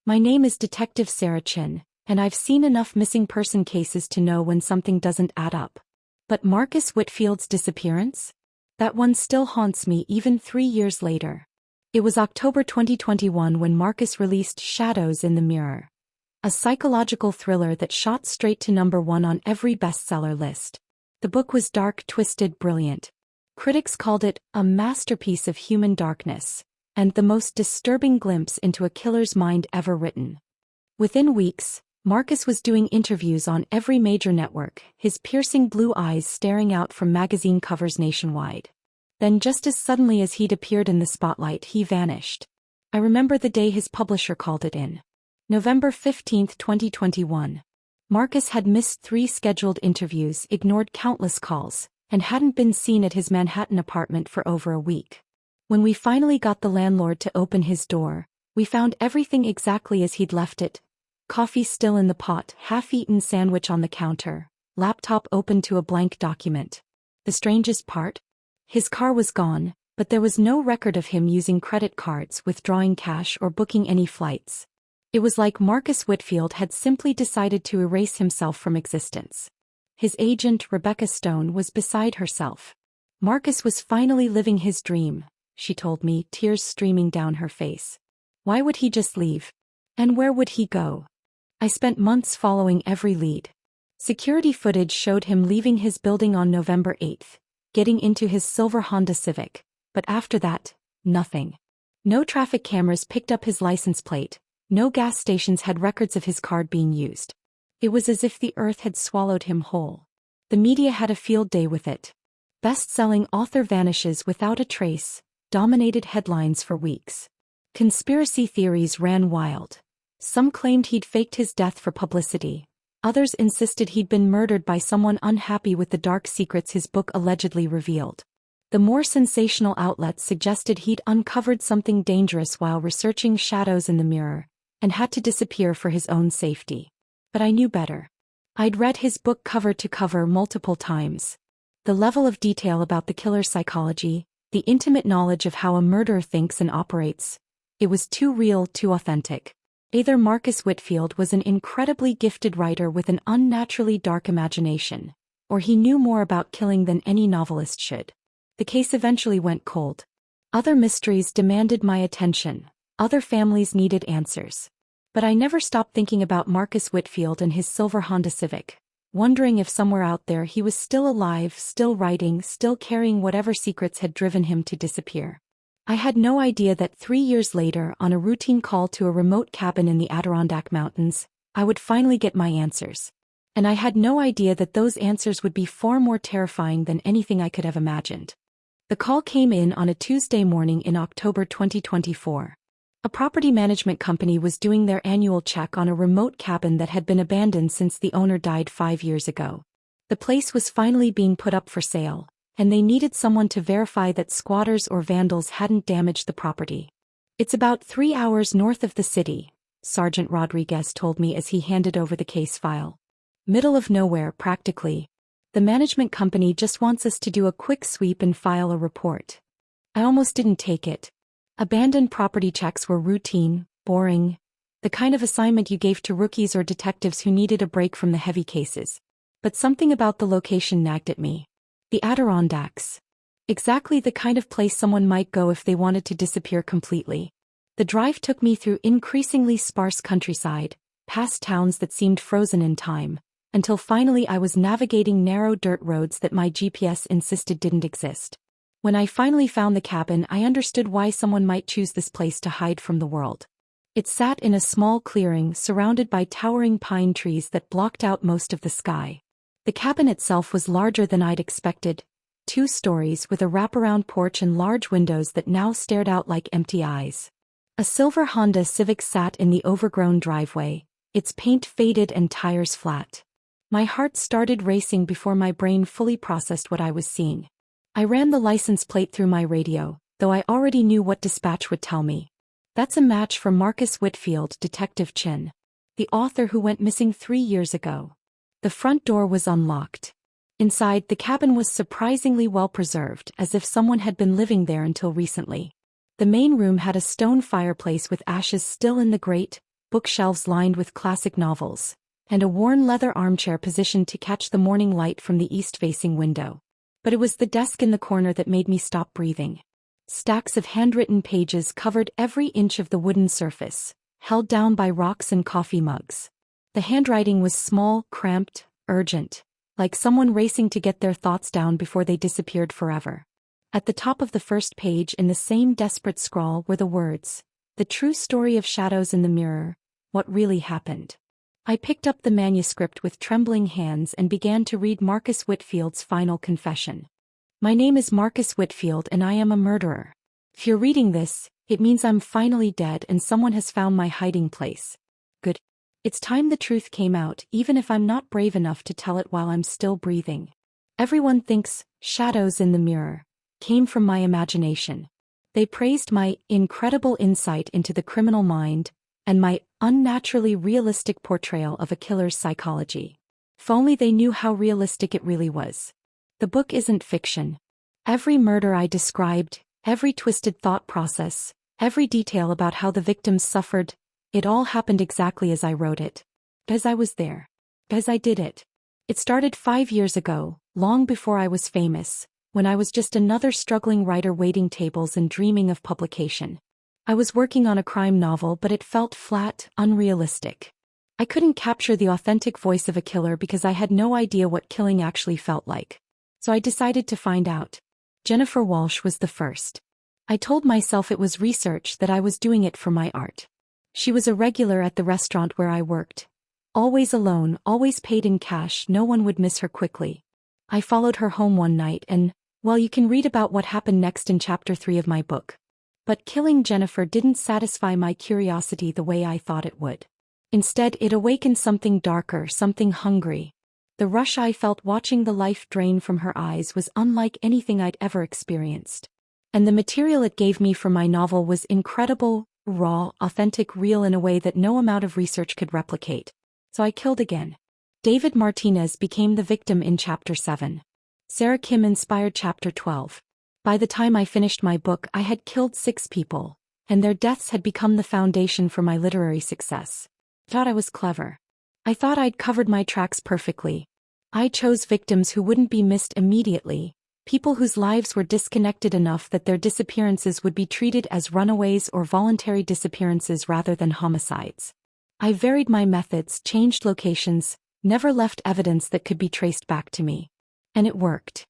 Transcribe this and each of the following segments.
My name is Detective Sarah Chen, and I've seen enough missing person cases to know when something doesn't add up. But Marcus Whitfield's disappearance? That one still haunts me even 3 years later. It was October 2021 when Marcus released Shadows in the Mirror, a psychological thriller that shot straight to #1 on every bestseller list. The book was dark, twisted, brilliant. Critics called it a masterpiece of human darkness, and the most disturbing glimpse into a killer's mind ever written. Within weeks, Marcus was doing interviews on every major network, his piercing blue eyes staring out from magazine covers nationwide. Then just as suddenly as he'd appeared in the spotlight, he vanished. I remember the day his publisher called it in. November 15, 2021. Marcus had missed 3 scheduled interviews, ignored countless calls, and hadn't been seen at his Manhattan apartment for over a week. When we finally got the landlord to open his door, we found everything exactly as he'd left it. Coffee still in the pot, half-eaten sandwich on the counter, laptop open to a blank document. The strangest part? His car was gone, but there was no record of him using credit cards, withdrawing cash, or booking any flights. It was like Marcus Whitfield had simply decided to erase himself from existence. His agent, Rebecca Stone, was beside herself. Marcus was finally living his dream, she told me, tears streaming down her face. Why would he just leave? And where would he go? I spent months following every lead. Security footage showed him leaving his building on November 8th, getting into his silver Honda Civic, but after that, nothing. No traffic cameras picked up his license plate, no gas stations had records of his card being used. It was as if the earth had swallowed him whole. The media had a field day with it. Best-selling author vanishes without a trace dominated headlines for weeks. Conspiracy theories ran wild. Some claimed he'd faked his death for publicity. Others insisted he'd been murdered by someone unhappy with the dark secrets his book allegedly revealed. The more sensational outlets suggested he'd uncovered something dangerous while researching Shadows in the Mirror, and had to disappear for his own safety. But I knew better. I'd read his book cover to cover multiple times. The level of detail about the killer's psychology, the intimate knowledge of how a murderer thinks and operates, it was too real, too authentic. Either Marcus Whitfield was an incredibly gifted writer with an unnaturally dark imagination, or he knew more about killing than any novelist should. The case eventually went cold. Other mysteries demanded my attention, other families needed answers. But I never stopped thinking about Marcus Whitfield and his silver Honda Civic, wondering if somewhere out there he was still alive, still writing, still carrying whatever secrets had driven him to disappear. I had no idea that 3 years later, on a routine call to a remote cabin in the Adirondack Mountains, I would finally get my answers. And I had no idea that those answers would be far more terrifying than anything I could have imagined. The call came in on a Tuesday morning in October 2024. A property management company was doing their annual check on a remote cabin that had been abandoned since the owner died 5 years ago. The place was finally being put up for sale, and they needed someone to verify that squatters or vandals hadn't damaged the property. It's about 3 hours north of the city, Sergeant Rodriguez told me as he handed over the case file. Middle of nowhere, practically. The management company just wants us to do a quick sweep and file a report. I almost didn't take it. Abandoned property checks were routine, boring, the kind of assignment you gave to rookies or detectives who needed a break from the heavy cases. But something about the location nagged at me. The Adirondacks. Exactly the kind of place someone might go if they wanted to disappear completely. The drive took me through increasingly sparse countryside, past towns that seemed frozen in time, until finally I was navigating narrow dirt roads that my GPS insisted didn't exist. When I finally found the cabin, I understood why someone might choose this place to hide from the world. It sat in a small clearing surrounded by towering pine trees that blocked out most of the sky. The cabin itself was larger than I'd expected, 2 stories with a wraparound porch and large windows that now stared out like empty eyes. A silver Honda Civic sat in the overgrown driveway, its paint faded and tires flat. My heart started racing before my brain fully processed what I was seeing. I ran the license plate through my radio, though I already knew what dispatch would tell me. That's a match for Marcus Whitfield, Detective Chen, the author who went missing 3 years ago. The front door was unlocked. Inside, the cabin was surprisingly well preserved, as if someone had been living there until recently. The main room had a stone fireplace with ashes still in the grate, bookshelves lined with classic novels, and a worn leather armchair positioned to catch the morning light from the east-facing window. But it was the desk in the corner that made me stop breathing. Stacks of handwritten pages covered every inch of the wooden surface, held down by rocks and coffee mugs. The handwriting was small, cramped, urgent, like someone racing to get their thoughts down before they disappeared forever. At the top of the first page in the same desperate scrawl were the words, "The true story of shadows in the mirror, what really happened." I picked up the manuscript with trembling hands and began to read Marcus Whitfield's final confession. "My name is Marcus Whitfield and I am a murderer. If you're reading this, it means I'm finally dead and someone has found my hiding place. Good. It's time the truth came out, even if I'm not brave enough to tell it while I'm still breathing. Everyone thinks shadows in the mirror came from my imagination. They praised my incredible insight into the criminal mind and my unnaturally realistic portrayal of a killer's psychology. If only they knew how realistic it really was. The book isn't fiction. Every murder I described, every twisted thought process, every detail about how the victims suffered, it all happened exactly as I wrote it. Because I was there. Because I did it. It started 5 years ago, long before I was famous, when I was just another struggling writer waiting tables and dreaming of publication. I was working on a crime novel, but it felt flat, unrealistic. I couldn't capture the authentic voice of a killer because I had no idea what killing actually felt like. So I decided to find out. Jennifer Walsh was the first. I told myself it was research, that I was doing it for my art. She was a regular at the restaurant where I worked. Always alone, always paid in cash, no one would miss her quickly. I followed her home one night and, well, you can read about what happened next in chapter 3 of my book. But killing Jennifer didn't satisfy my curiosity the way I thought it would. Instead, it awakened something darker, something hungry. The rush I felt watching the life drain from her eyes was unlike anything I'd ever experienced. And the material it gave me for my novel was incredible, raw, authentic, real in a way that no amount of research could replicate. So I killed again. David Martinez became the victim in chapter 7. Sarah Kim inspired chapter 12. By the time I finished my book, I had killed 6 people, and their deaths had become the foundation for my literary success. I thought I was clever. I thought I'd covered my tracks perfectly. I chose victims who wouldn't be missed immediately, people whose lives were disconnected enough that their disappearances would be treated as runaways or voluntary disappearances rather than homicides. I varied my methods, changed locations, never left evidence that could be traced back to me. And it worked.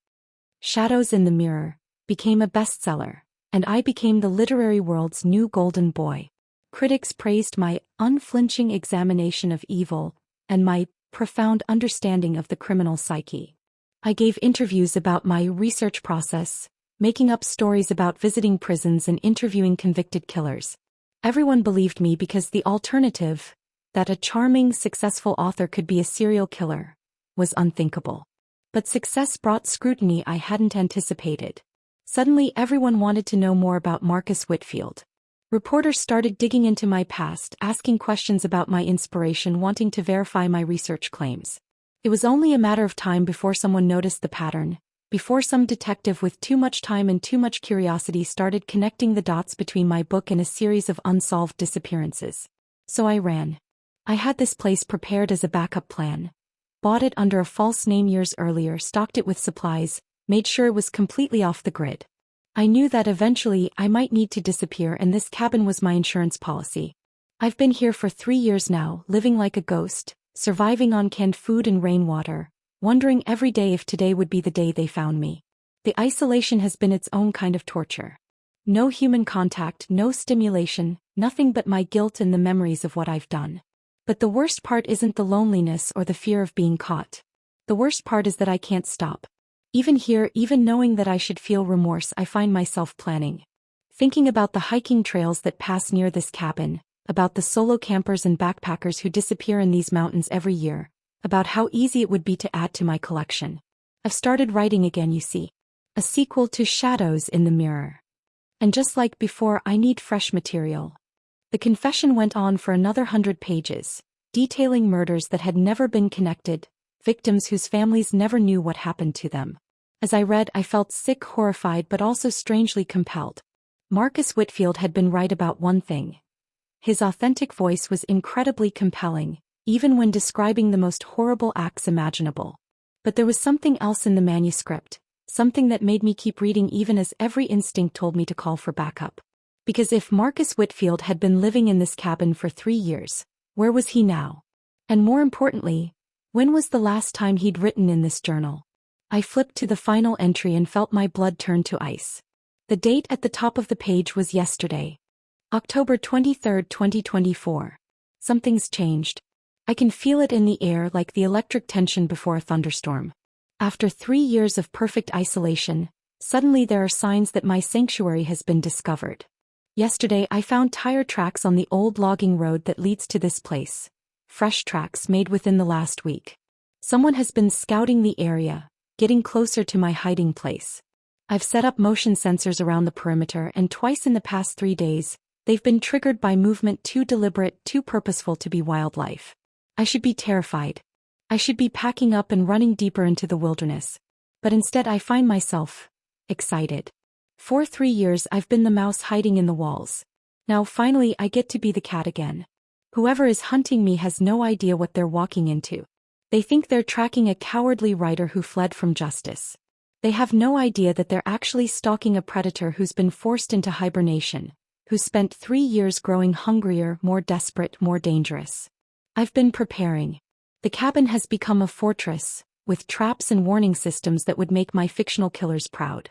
Shadows in the Mirror became a bestseller, and I became the literary world's new golden boy. Critics praised my unflinching examination of evil and my profound understanding of the criminal psyche. I gave interviews about my research process, making up stories about visiting prisons and interviewing convicted killers. Everyone believed me because the alternative, that a charming, successful author could be a serial killer, was unthinkable. But success brought scrutiny I hadn't anticipated. Suddenly everyone wanted to know more about Marcus Whitfield. Reporters started digging into my past, asking questions about my inspiration, wanting to verify my research claims. It was only a matter of time before someone noticed the pattern, before some detective with too much time and too much curiosity started connecting the dots between my book and a series of unsolved disappearances. So I ran. I had this place prepared as a backup plan. Bought it under a false name years earlier, stocked it with supplies, made sure it was completely off the grid. I knew that eventually I might need to disappear, and this cabin was my insurance policy. I've been here for 3 years now, living like a ghost, surviving on canned food and rainwater, wondering every day if today would be the day they found me. The isolation has been its own kind of torture. No human contact, no stimulation, nothing but my guilt and the memories of what I've done. But the worst part isn't the loneliness or the fear of being caught. The worst part is that I can't stop. Even here, even knowing that I should feel remorse, I find myself planning. Thinking about the hiking trails that pass near this cabin, about the solo campers and backpackers who disappear in these mountains every year, about how easy it would be to add to my collection. I've started writing again, you see. A sequel to Shadows in the Mirror. And just like before, I need fresh material. The confession went on for another 100 pages, detailing murders that had never been connected, victims whose families never knew what happened to them. As I read, I felt sick, horrified, but also strangely compelled. Marcus Whitfield had been right about one thing. His authentic voice was incredibly compelling, even when describing the most horrible acts imaginable. But there was something else in the manuscript, something that made me keep reading even as every instinct told me to call for backup. Because if Marcus Whitfield had been living in this cabin for 3 years, where was he now? And more importantly, when was the last time he'd written in this journal? I flipped to the final entry and felt my blood turn to ice. The date at the top of the page was yesterday, October 23, 2024. Something's changed. I can feel it in the air like the electric tension before a thunderstorm. After 3 years of perfect isolation, suddenly there are signs that my sanctuary has been discovered. Yesterday I found tire tracks on the old logging road that leads to this place. Fresh tracks made within the last week. Someone has been scouting the area, getting closer to my hiding place. I've set up motion sensors around the perimeter, and twice in the past 3 days, they've been triggered by movement too deliberate, too purposeful to be wildlife. I should be terrified. I should be packing up and running deeper into the wilderness. But instead I find myself excited. For 3 years I've been the mouse hiding in the walls. Now finally I get to be the cat again. Whoever is hunting me has no idea what they're walking into. They think they're tracking a cowardly writer who fled from justice. They have no idea that they're actually stalking a predator who's been forced into hibernation, who spent 3 years growing hungrier, more desperate, more dangerous. I've been preparing. The cabin has become a fortress, with traps and warning systems that would make my fictional killers proud.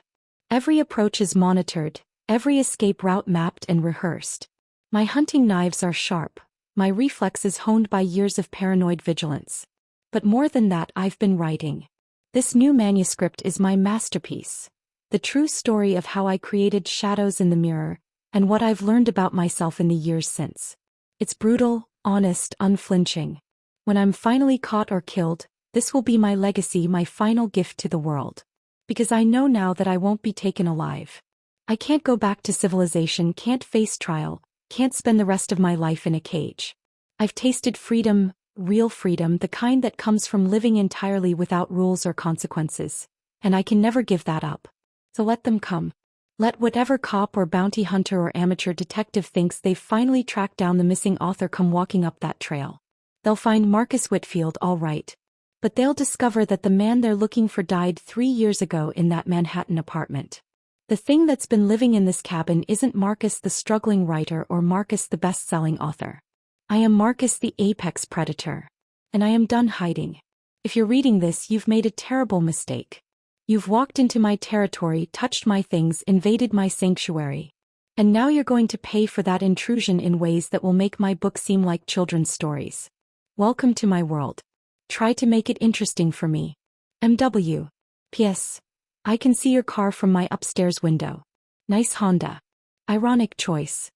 Every approach is monitored, every escape route mapped and rehearsed. My hunting knives are sharp, my reflexes honed by years of paranoid vigilance. But more than that, I've been writing. This new manuscript is my masterpiece. The true story of how I created shadows in the mirror, and what I've learned about myself in the years since. It's brutal, honest, unflinching. When I'm finally caught or killed, this will be my legacy, my final gift to the world. Because I know now that I won't be taken alive. I can't go back to civilization, can't face trial, can't spend the rest of my life in a cage. I've tasted freedom, real freedom, the kind that comes from living entirely without rules or consequences. And I can never give that up. So let them come. Let whatever cop or bounty hunter or amateur detective thinks they've finally tracked down the missing author come walking up that trail. They'll find Marcus Whitfield, all right. But they'll discover that the man they're looking for died 3 years ago in that Manhattan apartment. The thing that's been living in this cabin isn't Marcus the struggling writer or Marcus the best-selling author. I am Marcus the apex predator. And I am done hiding. If you're reading this, you've made a terrible mistake. You've walked into my territory, touched my things, invaded my sanctuary. And now you're going to pay for that intrusion in ways that will make my book seem like children's stories. Welcome to my world. Try to make it interesting for me. MW. P.S. I can see your car from my upstairs window. Nice Honda. Ironic choice.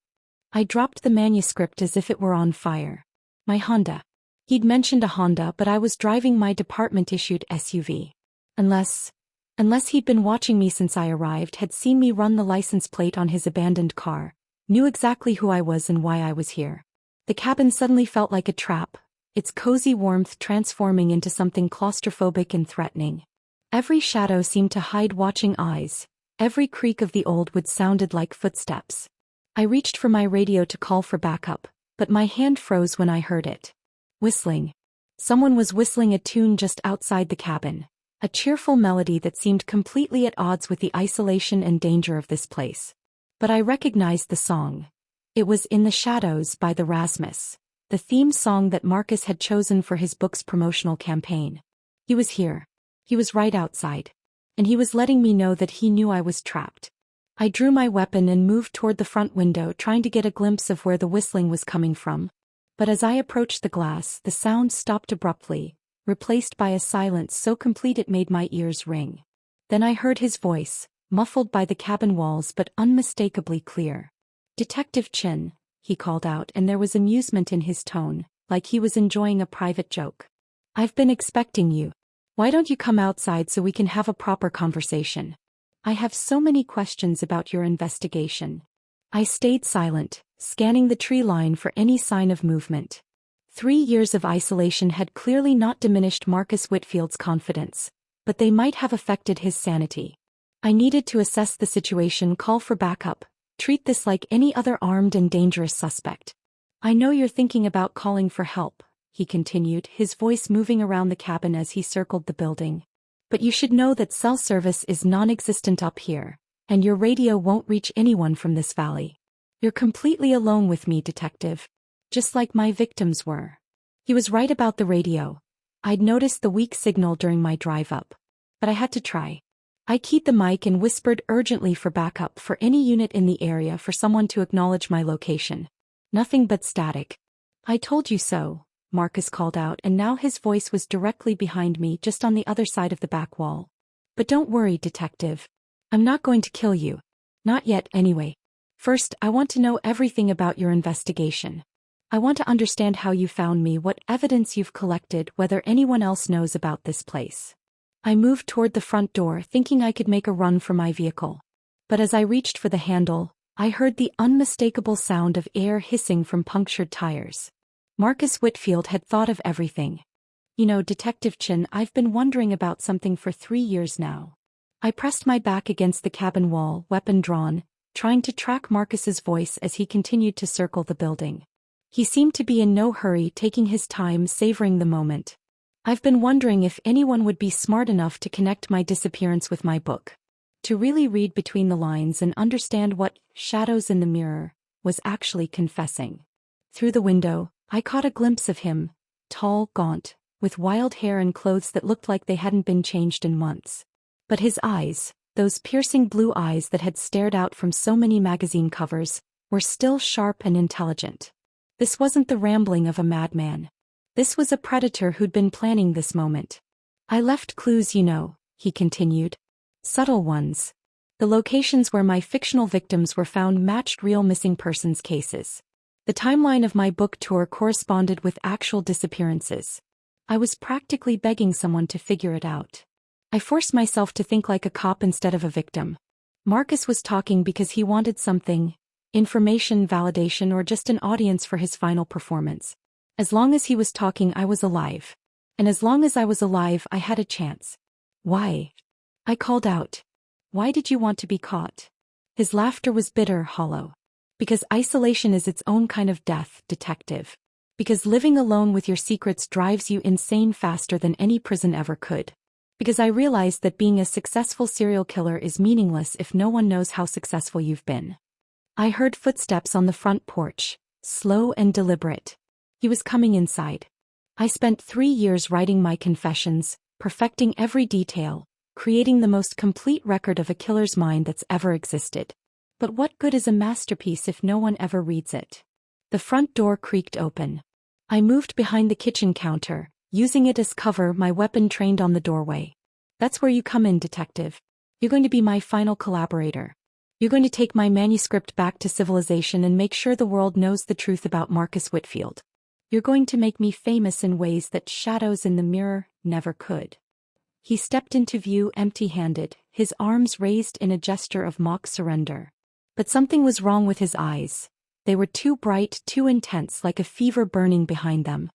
I dropped the manuscript as if it were on fire. My Honda. He'd mentioned a Honda, but I was driving my department-issued SUV. Unless he'd been watching me since I arrived, had seen me run the license plate on his abandoned car, knew exactly who I was and why I was here. The cabin suddenly felt like a trap, its cozy warmth transforming into something claustrophobic and threatening. Every shadow seemed to hide watching eyes, every creak of the old wood sounded like footsteps. I reached for my radio to call for backup, but my hand froze when I heard it. Whistling. Someone was whistling a tune just outside the cabin, a cheerful melody that seemed completely at odds with the isolation and danger of this place. But I recognized the song. It was In the Shadows by the Rasmus, the theme song that Marcus had chosen for his book's promotional campaign. He was here. He was right outside. And he was letting me know that he knew I was trapped. I drew my weapon and moved toward the front window, trying to get a glimpse of where the whistling was coming from. But as I approached the glass, the sound stopped abruptly, replaced by a silence so complete it made my ears ring. Then I heard his voice, muffled by the cabin walls but unmistakably clear. "Detective Chen," he called out, and there was amusement in his tone, like he was enjoying a private joke. "I've been expecting you. Why don't you come outside so we can have a proper conversation? I have so many questions about your investigation." I stayed silent, scanning the tree line for any sign of movement. 3 years of isolation had clearly not diminished Marcus Whitfield's confidence, but they might have affected his sanity. I needed to assess the situation, call for backup, treat this like any other armed and dangerous suspect. I know you're thinking about calling for help, he continued, his voice moving around the cabin as he circled the building. But you should know that cell service is non-existent up here, and your radio won't reach anyone from this valley. You're completely alone with me, detective. Just like my victims were. He was right about the radio. I'd noticed the weak signal during my drive up. But I had to try. I keyed the mic and whispered urgently for backup for any unit in the area for someone to acknowledge my location. Nothing but static. I told you so, Marcus called out, and now his voice was directly behind me, just on the other side of the back wall. But don't worry, detective. I'm not going to kill you. Not yet, anyway. First, I want to know everything about your investigation. I want to understand how you found me, what evidence you've collected, whether anyone else knows about this place. I moved toward the front door, thinking I could make a run for my vehicle. But as I reached for the handle, I heard the unmistakable sound of air hissing from punctured tires. Marcus Whitfield had thought of everything. You know, Detective Chen, I've been wondering about something for 3 years now. I pressed my back against the cabin wall, weapon drawn, trying to track Marcus's voice as he continued to circle the building. He seemed to be in no hurry, taking his time, savoring the moment. I've been wondering if anyone would be smart enough to connect my disappearance with my book. To really read between the lines and understand what Shadows in the Mirror was actually confessing. Through the window, I caught a glimpse of him, tall, gaunt, with wild hair and clothes that looked like they hadn't been changed in months. But his eyes, those piercing blue eyes that had stared out from so many magazine covers, were still sharp and intelligent. This wasn't the rambling of a madman. This was a predator who'd been planning this moment. I left clues, you know, he continued. Subtle ones. The locations where my fictional victims were found matched real missing persons cases. The timeline of my book tour corresponded with actual disappearances. I was practically begging someone to figure it out. I forced myself to think like a cop instead of a victim. Marcus was talking because he wanted something. Information, validation, or just an audience for his final performance. As long as he was talking, I was alive. And as long as I was alive, I had a chance. Why? I called out. Why did you want to be caught? His laughter was bitter, hollow. Because isolation is its own kind of death, detective. Because living alone with your secrets drives you insane faster than any prison ever could. Because I realized that being a successful serial killer is meaningless if no one knows how successful you've been. I heard footsteps on the front porch, slow and deliberate. He was coming inside. I spent 3 years writing my confessions, perfecting every detail, creating the most complete record of a killer's mind that's ever existed. But what good is a masterpiece if no one ever reads it? The front door creaked open. I moved behind the kitchen counter, using it as cover, my weapon trained on the doorway. That's where you come in, detective. You're going to be my final collaborator. You're going to take my manuscript back to civilization and make sure the world knows the truth about Marcus Whitfield. You're going to make me famous in ways that Shadows in the Mirror never could. He stepped into view empty-handed, his arms raised in a gesture of mock surrender. But something was wrong with his eyes. They were too bright, too intense, like a fever burning behind them.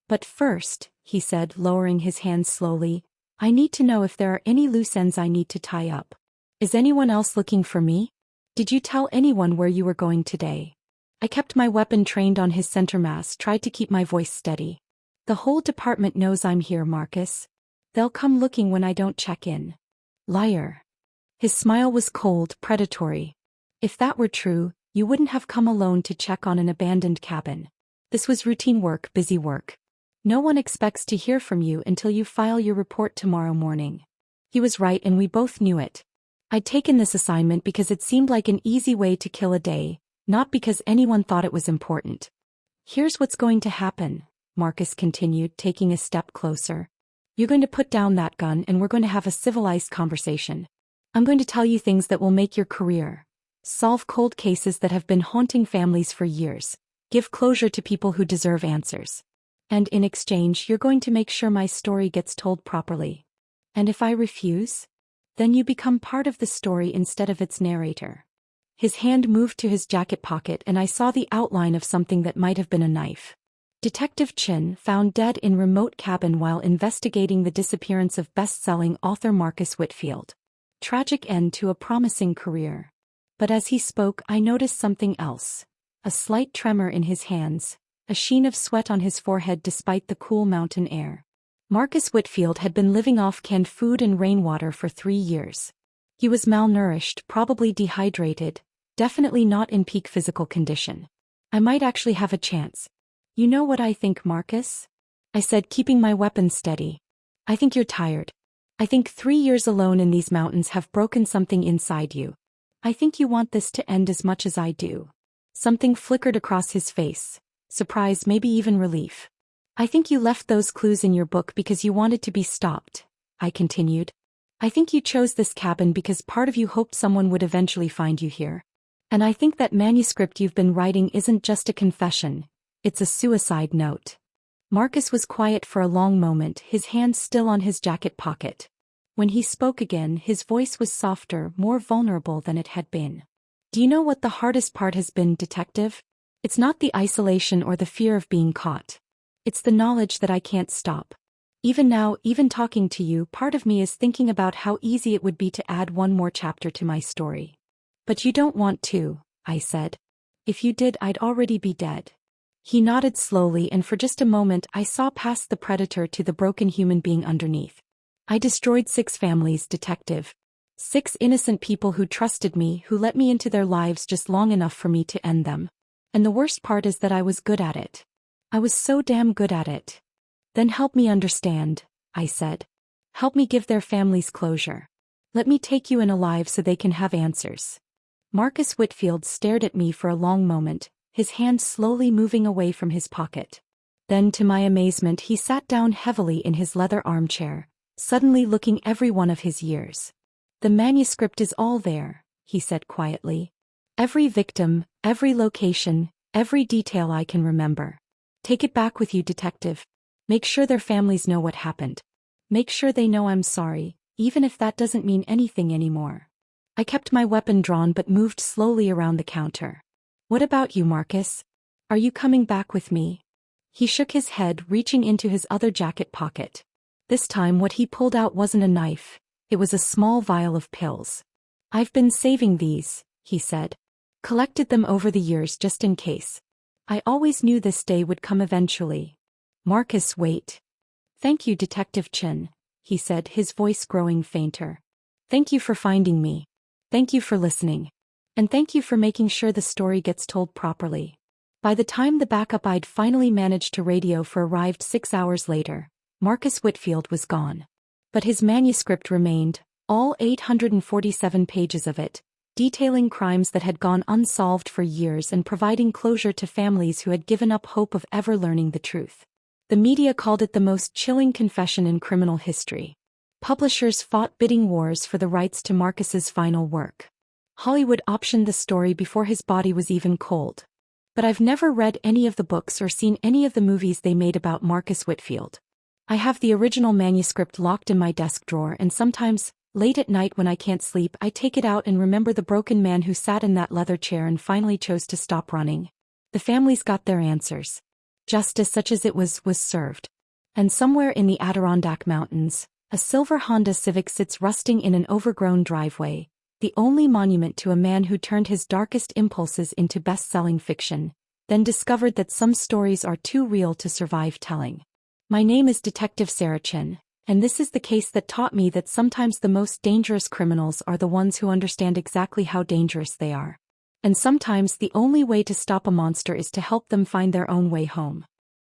But first, he said, lowering his hands slowly, I need to know if there are any loose ends I need to tie up. Is anyone else looking for me? Did you tell anyone where you were going today? I kept my weapon trained on his center mass, tried to keep my voice steady. The whole department knows I'm here, Marcus. They'll come looking when I don't check in. Liar. His smile was cold, predatory. If that were true, you wouldn't have come alone to check on an abandoned cabin. This was routine work, busy work. No one expects to hear from you until you file your report tomorrow morning. He was right, and we both knew it. I'd taken this assignment because it seemed like an easy way to kill a day, not because anyone thought it was important. Here's what's going to happen, Marcus continued, taking a step closer. You're going to put down that gun and we're going to have a civilized conversation. I'm going to tell you things that will make your career. Solve cold cases that have been haunting families for years. Give closure to people who deserve answers. And in exchange, you're going to make sure my story gets told properly. And if I refuse? Then you become part of the story instead of its narrator. His hand moved to his jacket pocket and I saw the outline of something that might have been a knife. Detective Chen, found dead in remote cabin while investigating the disappearance of best-selling author Marcus Whitfield. Tragic end to a promising career. But as he spoke, I noticed something else. a slight tremor in his hands, a sheen of sweat on his forehead despite the cool mountain air. Marcus Whitfield had been living off canned food and rainwater for 3 years. He was malnourished, probably dehydrated, definitely not in peak physical condition. I might actually have a chance. You know what I think, Marcus? I said, keeping my weapon steady. I think you're tired. I think 3 years alone in these mountains have broken something inside you. I think you want this to end as much as I do. Something flickered across his face. Surprise, maybe even relief. I think you left those clues in your book because you wanted to be stopped, I continued. I think you chose this cabin because part of you hoped someone would eventually find you here. And I think that manuscript you've been writing isn't just a confession, it's a suicide note. Marcus was quiet for a long moment, his hand still on his jacket pocket. When he spoke again, his voice was softer, more vulnerable than it had been. Do you know what the hardest part has been, detective? It's not the isolation or the fear of being caught. It's the knowledge that I can't stop. Even now, even talking to you, part of me is thinking about how easy it would be to add one more chapter to my story. But you don't want to, I said. If you did, I'd already be dead. He nodded slowly, and for just a moment I saw past the predator to the broken human being underneath. I destroyed 6 families, detective. 6 innocent people who trusted me, who let me into their lives just long enough for me to end them. And the worst part is that I was good at it. I was so damn good at it. Then help me understand, I said. Help me give their families closure. Let me take you in alive so they can have answers. Marcus Whitfield stared at me for a long moment, his hand slowly moving away from his pocket. Then, to my amazement, he sat down heavily in his leather armchair, suddenly looking every one of his years. The manuscript is all there, he said quietly. Every victim, every location, every detail I can remember. Take it back with you, detective. Make sure their families know what happened. Make sure they know I'm sorry, even if that doesn't mean anything anymore. I kept my weapon drawn but moved slowly around the counter. What about you, Marcus? Are you coming back with me? He shook his head, reaching into his other jacket pocket. This time what he pulled out wasn't a knife, it was a small vial of pills. I've been saving these, he said. Collected them over the years just in case. I always knew this day would come eventually. Marcus, wait. Thank you, Detective Chen, he said, his voice growing fainter. Thank you for finding me. Thank you for listening. And thank you for making sure the story gets told properly. By the time the backup I'd finally managed to radio for arrived 6 hours later, Marcus Whitfield was gone. But his manuscript remained, all 847 pages of it, detailing crimes that had gone unsolved for years and providing closure to families who had given up hope of ever learning the truth. The media called it the most chilling confession in criminal history. Publishers fought bidding wars for the rights to Marcus's final work. Hollywood optioned the story before his body was even cold. But I've never read any of the books or seen any of the movies they made about Marcus Whitfield. I have the original manuscript locked in my desk drawer, and sometimes, late at night when I can't sleep, I take it out and remember the broken man who sat in that leather chair and finally chose to stop running. The families got their answers. Justice, such as it was served. And somewhere in the Adirondack Mountains, a silver Honda Civic sits rusting in an overgrown driveway, the only monument to a man who turned his darkest impulses into best-selling fiction, then discovered that some stories are too real to survive telling. My name is Detective Sarah Chen, and this is the case that taught me that sometimes the most dangerous criminals are the ones who understand exactly how dangerous they are. And sometimes the only way to stop a monster is to help them find their own way home.